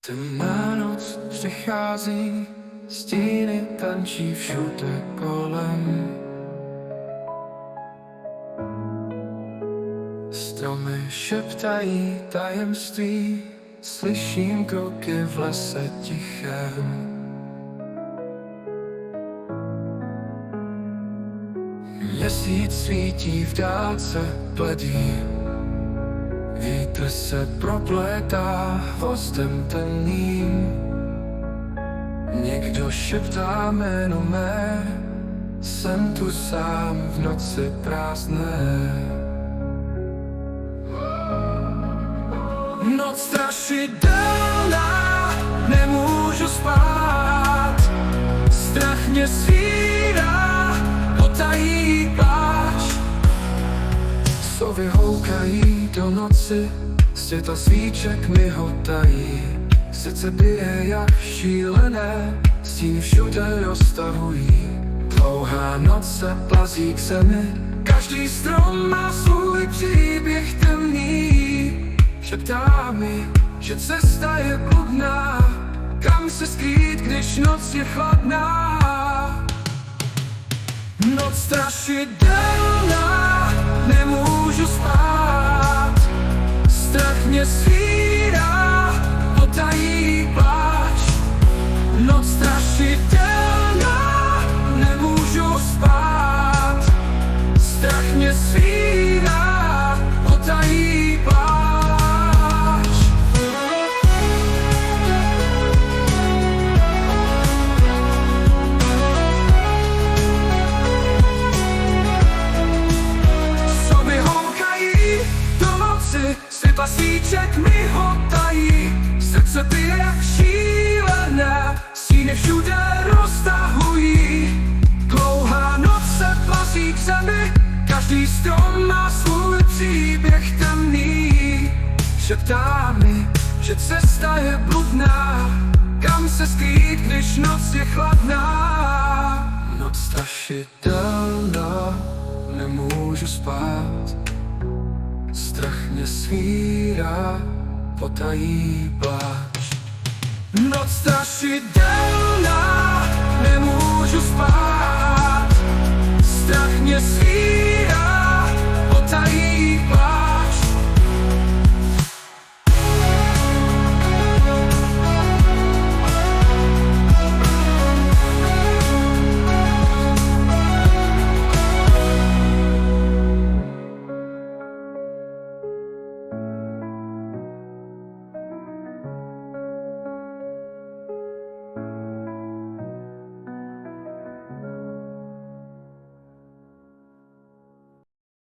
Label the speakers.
Speaker 1: Temná noc přichází, stíny tančí všude kolem. Stromy šeptají tajemství, slyším kroky v lese tichém. Měsíc svítí v dálce bledý, vítr se proplétá hvozdem temným. Někdo šeptá jméno mé, jsem tu sám v noci prázdné. Noc strašidelná, nemůžu spát. Strach mě svírá, potají pláč. Sovy houkají do noci, světla svíček mi hotají. Srdce bije jak šílené, stíny všude roztahují. Dlouhá noc se plazí k zemi, každý strom má svůj příběh temný. Šeptá mi, že cesta je bludná, kam se skrýt, když noc je chladná. Noc strašidelná, nemůžu spát. Strach mě svírá, potají pláč. Noc strašidelná, nemůžu spát. Strach mě svírá, potají pláč. Sovy houkají do noci, světla svíček mi hotají. Srdce bije jak šílené, stíny všude roztahují. Dlouhá noc se plazí k zemi, každý strom má svůj příběh temný. Šeptá mi, že cesta je bludná, kam se skrýt, když noc je chladná. Noc strašidelná, nemůžu spát. Strach mě svírá, potají pláč. Noc strašidelná, nemůžu spát. Strach mě svírá.